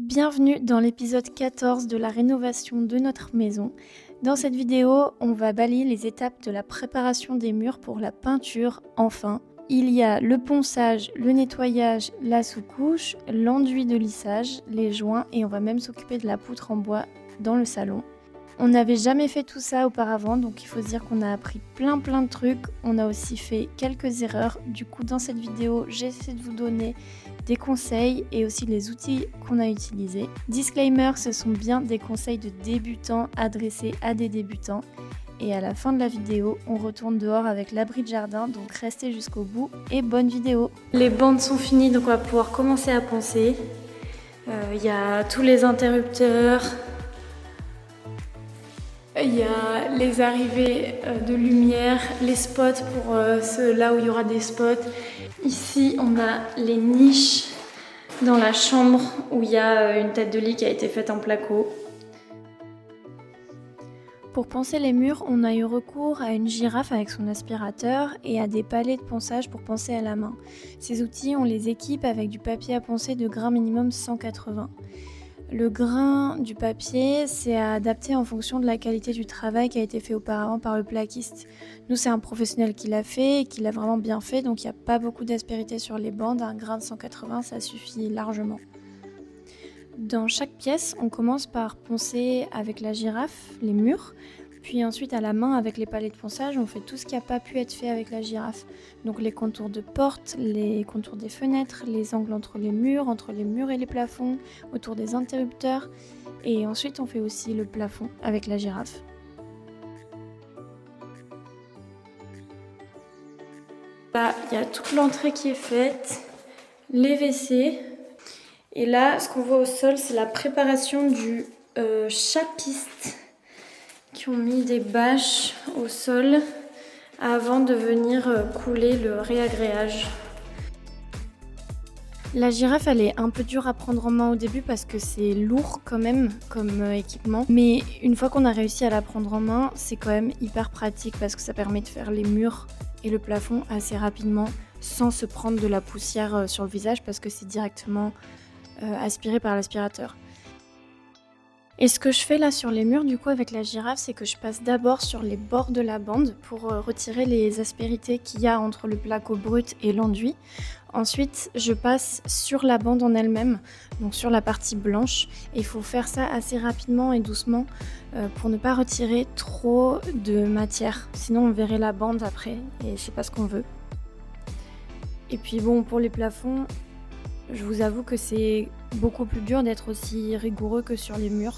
Bienvenue dans l'épisode 14 de la rénovation de notre maison. Dans cette vidéo, on va balayer les étapes de la préparation des murs pour la peinture enfin. Il y a le ponçage, le nettoyage, la sous-couche, l'enduit de lissage, les joints et on va même s'occuper de la poutre en bois dans le salon. On n'avait jamais fait tout ça auparavant, donc il faut se dire qu'on a appris plein de trucs. On a aussi fait quelques erreurs. Du coup, dans cette vidéo, j'essaie de vous donner des conseils et aussi les outils qu'on a utilisés. Disclaimer, ce sont bien des conseils de débutants adressés à des débutants. Et à la fin de la vidéo, on retourne dehors avec l'abri de jardin, donc restez jusqu'au bout et bonne vidéo. Les bandes sont finies, donc on va pouvoir commencer à poncer. Il y a tous les interrupteurs. Il y a les arrivées de lumière, les spots pour là où il y aura des spots. Ici, on a les niches dans la chambre où il y a une tête de lit qui a été faite en placo. Pour poncer les murs, on a eu recours à une girafe avec son aspirateur et à des palets de ponçage pour poncer à la main. Ces outils, on les équipe avec du papier à poncer de grain minimum 180. Le grain du papier, c'est à adapter en fonction de la qualité du travail qui a été fait auparavant par le plaquiste. Nous, c'est un professionnel qui l'a fait et qui l'a vraiment bien fait, donc il n'y a pas beaucoup d'aspérité sur les bandes. Un grain de 180, ça suffit largement. Dans chaque pièce, on commence par poncer avec la girafe les murs, puis ensuite à la main avec les palets de ponçage, on fait tout ce qui n'a pas pu être fait avec la girafe. Donc les contours de portes, les contours des fenêtres, les angles entre les murs et les plafonds, autour des interrupteurs. Et ensuite on fait aussi le plafond avec la girafe. Là, il y a toute l'entrée qui est faite, les WC. Et là, ce qu'on voit au sol, c'est la préparation du chapiste qui ont mis des bâches au sol avant de venir couler le réagréage. La girafe, elle est un peu dure à prendre en main au début parce que c'est lourd quand même comme équipement. Mais une fois qu'on a réussi à la prendre en main, c'est quand même hyper pratique parce que ça permet de faire les murs et le plafond assez rapidement sans se prendre de la poussière sur le visage parce que c'est directement aspiré par l'aspirateur. Et ce que je fais là sur les murs du coup avec la girafe, c'est que je passe d'abord sur les bords de la bande pour retirer les aspérités qu'il y a entre le placo brut et l'enduit. Ensuite, je passe sur la bande en elle-même, donc sur la partie blanche. Et il faut faire ça assez rapidement et doucement pour ne pas retirer trop de matière. Sinon on verrait la bande après et c'est pas ce qu'on veut. Et puis bon, pour les plafonds, je vous avoue que c'est beaucoup plus dur d'être aussi rigoureux que sur les murs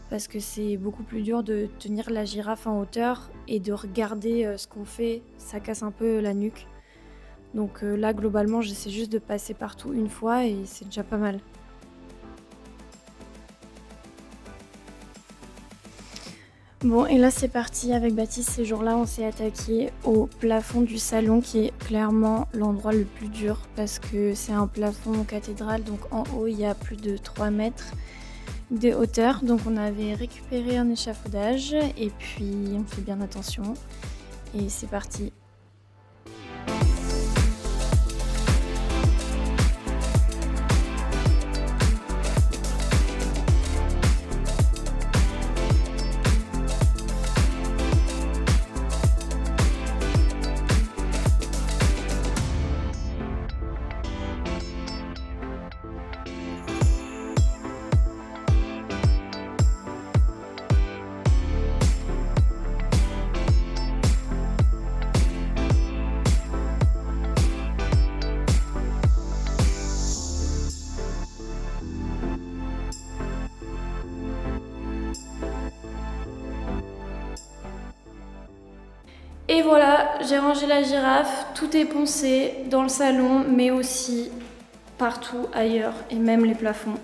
parce que c'est beaucoup plus dur de tenir la girafe en hauteur et de regarder ce qu'on fait, ça casse un peu la nuque. Donc là globalement j'essaie juste de passer partout une fois et c'est déjà pas mal. Bon, et là c'est parti avec Baptiste. Ces jours-là, on s'est attaqué au plafond du salon qui est clairement l'endroit le plus dur parce que c'est un plafond cathédrale, donc en haut il y a plus de 3 mètres de hauteur. Donc on avait récupéré un échafaudage et puis on fait bien attention et c'est parti. Et voilà, j'ai rangé la girafe, tout est poncé dans le salon, mais aussi partout ailleurs, et même les plafonds.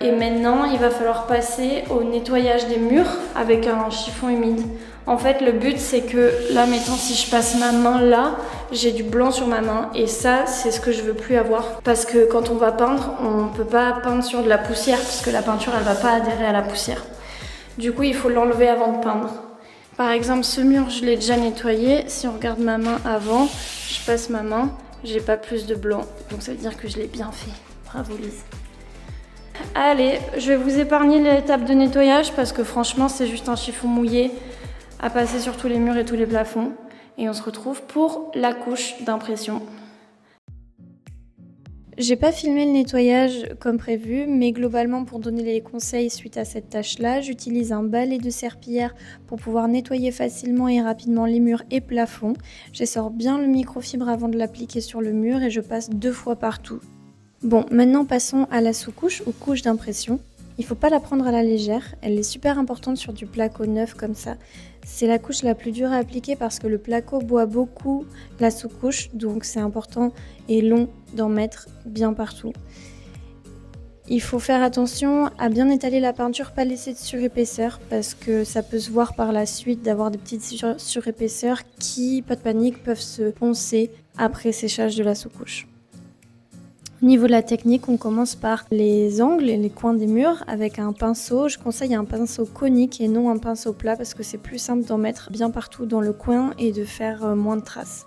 Et maintenant, il va falloir passer au nettoyage des murs avec un chiffon humide. En fait, le but, c'est que là, mettons, si je passe ma main là, j'ai du blanc sur ma main. Et ça, c'est ce que je veux plus avoir. Parce que quand on va peindre, on peut pas peindre sur de la poussière, parce que la peinture, elle va pas adhérer à la poussière. Du coup, il faut l'enlever avant de peindre. Par exemple, ce mur, je l'ai déjà nettoyé. Si on regarde ma main avant, je passe ma main, j'ai pas plus de blanc. Donc ça veut dire que je l'ai bien fait. Bravo Lise. Allez, je vais vous épargner l'étape de nettoyage parce que franchement c'est juste un chiffon mouillé à passer sur tous les murs et tous les plafonds. Et on se retrouve pour la couche d'impression. J'ai pas filmé le nettoyage comme prévu, mais globalement pour donner les conseils suite à cette tâche-là, j'utilise un balai de serpillière pour pouvoir nettoyer facilement et rapidement les murs et plafonds. J'essore bien le microfibre avant de l'appliquer sur le mur et je passe 2 fois partout. Bon, maintenant passons à la sous-couche ou couche d'impression. Il faut pas la prendre à la légère, elle est super importante sur du placo neuf comme ça. C'est la couche la plus dure à appliquer parce que le placo boit beaucoup la sous-couche, donc c'est important et long d'en mettre bien partout. Il faut faire attention à bien étaler la peinture, pas laisser de surépaisseur parce que ça peut se voir par la suite d'avoir des petites surépaisseurs qui, pas de panique, peuvent se poncer après séchage de la sous-couche. Au niveau de la technique, on commence par les angles et les coins des murs avec un pinceau. Je conseille un pinceau conique et non un pinceau plat parce que c'est plus simple d'en mettre bien partout dans le coin et de faire moins de traces.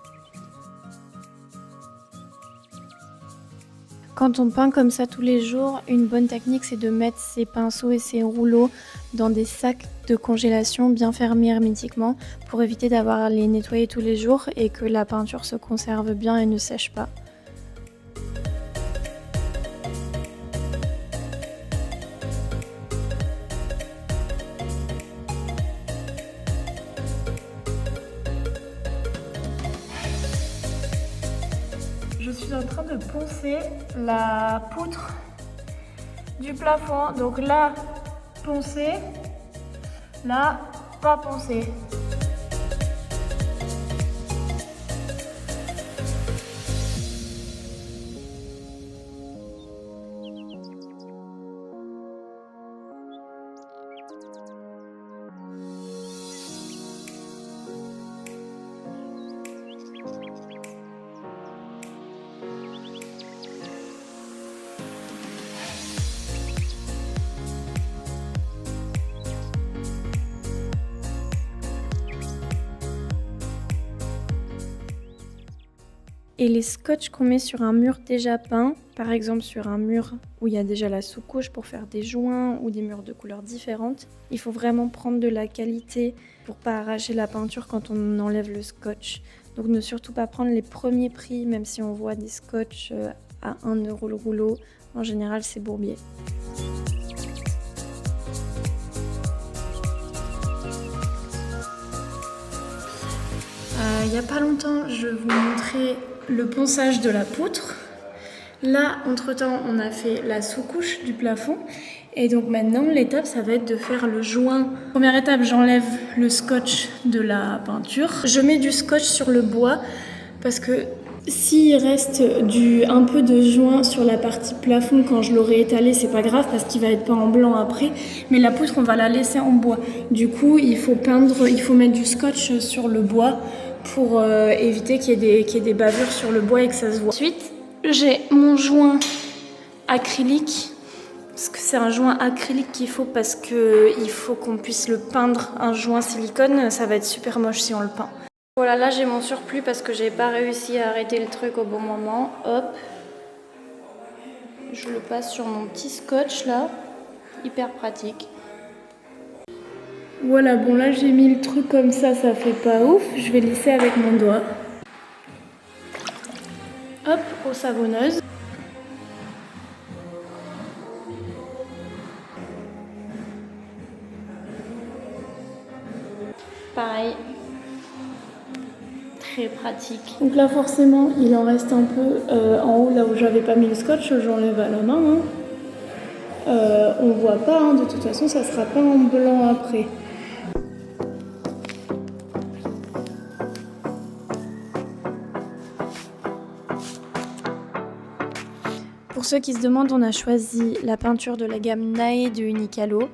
Quand on peint comme ça tous les jours, une bonne technique c'est de mettre ses pinceaux et ses rouleaux dans des sacs de congélation bien fermés hermétiquement pour éviter d'avoir à les nettoyer tous les jours et que la peinture se conserve bien et ne sèche pas. Je suis en train de poncer la poutre du plafond. Donc là, poncé, là, pas poncé. Et les scotch qu'on met sur un mur déjà peint, par exemple sur un mur où il y a déjà la sous-couche pour faire des joints ou des murs de couleurs différentes, il faut vraiment prendre de la qualité pour pas arracher la peinture quand on enlève le scotch. Donc ne surtout pas prendre les premiers prix, même si on voit des scotch à 1 € le rouleau, en général c'est bourbier. Il n'y a pas longtemps, je vous montrais le ponçage de la poutre. Là, entre-temps, on a fait la sous-couche du plafond. Et donc maintenant, l'étape, ça va être de faire le joint. Première étape, j'enlève le scotch de la peinture. Je mets du scotch sur le bois parce que s'il reste un peu de joint sur la partie plafond quand je l'aurai étalé, c'est pas grave parce qu'il va être peint en blanc après. Mais la poutre, on va la laisser en bois. Du coup, il faut mettre du scotch sur le bois pour éviter qu'il y ait des bavures sur le bois et que ça se voit. Ensuite, j'ai mon joint acrylique, parce que c'est un joint acrylique qu'il faut parce qu'il faut qu'on puisse le peindre. Un joint silicone, ça va être super moche si on le peint. Voilà, là j'ai mon surplus parce que j'ai pas réussi à arrêter le truc au bon moment. Hop, je le passe sur mon petit scotch là, hyper pratique. Voilà, bon là j'ai mis le truc comme ça fait pas ouf. Je vais lisser avec mon doigt. Hop, eau savonneuse. Pareil. Très pratique. Donc là forcément il en reste un peu en haut là où j'avais pas mis le scotch, j'enlève à la main. On voit pas, hein, de toute façon ça sera pas en blanc après. Pour ceux qui se demandent, on a choisi la peinture de la gamme Nae de Unicalo.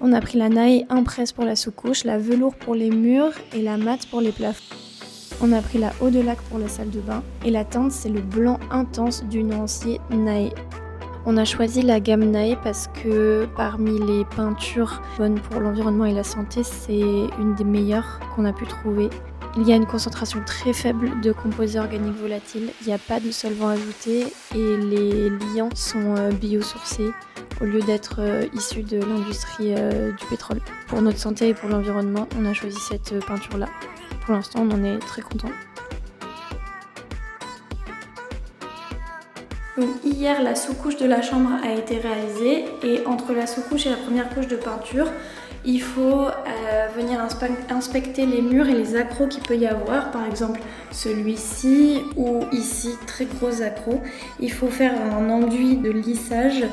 On a pris la Nae Impress pour la sous-couche, la velours pour les murs et la mat pour les plafonds. On a pris la eau de lac pour la salle de bain et la teinte c'est le blanc intense du nuancier Nae. On a choisi la gamme Nae parce que parmi les peintures bonnes pour l'environnement et la santé, c'est une des meilleures qu'on a pu trouver. Il y a une concentration très faible de composés organiques volatiles, il n'y a pas de solvant ajouté et les liants sont biosourcés au lieu d'être issus de l'industrie du pétrole. Pour notre santé et pour l'environnement, on a choisi cette peinture-là. Pour l'instant, on en est très content. Donc hier, la sous-couche de la chambre a été réalisée et entre la sous-couche et la première couche de peinture, il faut venir inspecter les murs et les accros qu'il peut y avoir. Par exemple, celui-ci ou ici, très gros accros. Il faut faire un enduit de lissage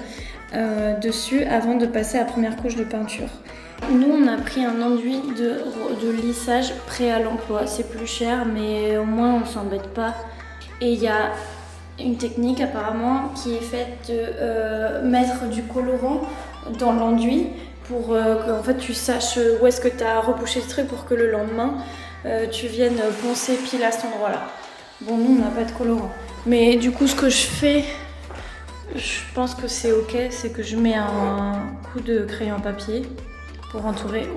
dessus avant de passer à la première couche de peinture. Nous, on a pris un enduit de lissage prêt à l'emploi. C'est plus cher, mais au moins on s'embête pas. Et il y a une technique apparemment qui est faite de mettre du colorant dans l'enduit pour que en fait, tu saches où est-ce que tu as rebouché le truc pour que le lendemain tu viennes poncer pile à cet endroit-là. Bon, nous on n'a pas de colorant. Mais du coup, ce que je fais, je pense que c'est ok, c'est que je mets un coup de crayon papier pour entourer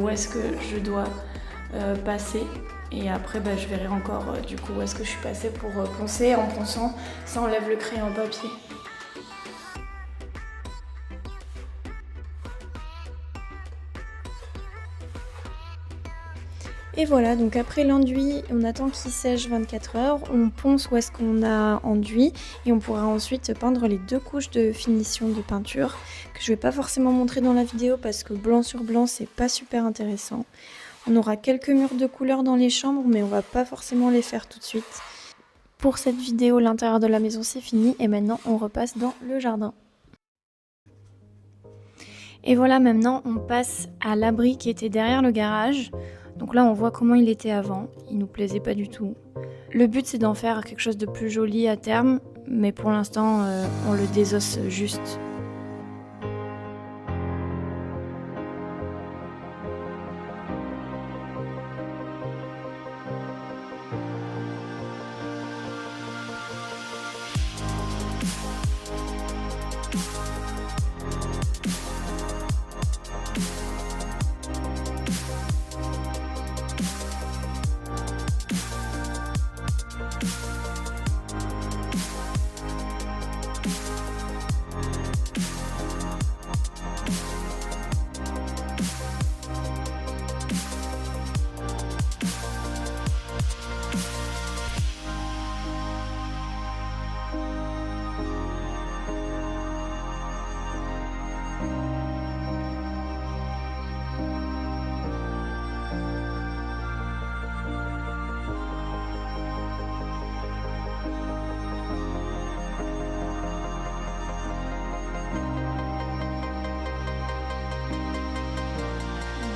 où est-ce que je dois passer. Et après, je verrai encore du coup où est-ce que je suis passée pour poncer. En ponçant, ça enlève le crayon papier. Et voilà, donc après l'enduit, on attend qu'il sèche 24 heures, on ponce où est-ce qu'on a enduit et on pourra ensuite peindre les 2 couches de finition de peinture que je vais pas forcément montrer dans la vidéo parce que blanc sur blanc c'est pas super intéressant. On aura quelques murs de couleur dans les chambres mais on va pas forcément les faire tout de suite. Pour cette vidéo, l'intérieur de la maison c'est fini et maintenant on repasse dans le jardin. Et voilà, maintenant on passe à l'abri qui était derrière le garage. Donc là, on voit comment il était avant. Il nous plaisait pas du tout. Le but, c'est d'en faire quelque chose de plus joli à terme, mais pour l'instant, on le désosse juste.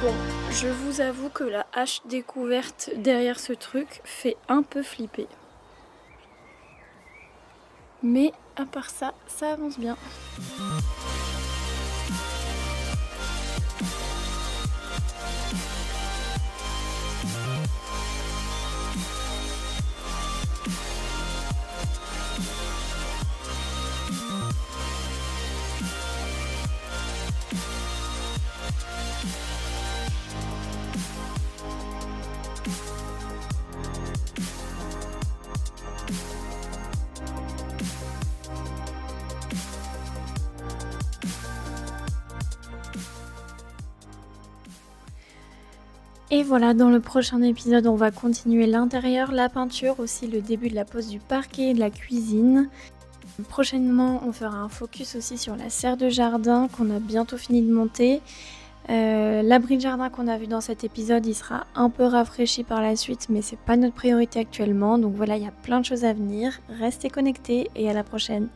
Bon, je vous avoue que la hache découverte derrière ce truc fait un peu flipper. Mais à part ça, ça avance bien. Et voilà, dans le prochain épisode, on va continuer l'intérieur, la peinture, aussi le début de la pose du parquet et de la cuisine. Prochainement, on fera un focus aussi sur la serre de jardin qu'on a bientôt fini de monter. L'abri de jardin qu'on a vu dans cet épisode, il sera un peu rafraîchi par la suite, mais c'est pas notre priorité actuellement. Donc voilà, il y a plein de choses à venir. Restez connectés et à la prochaine.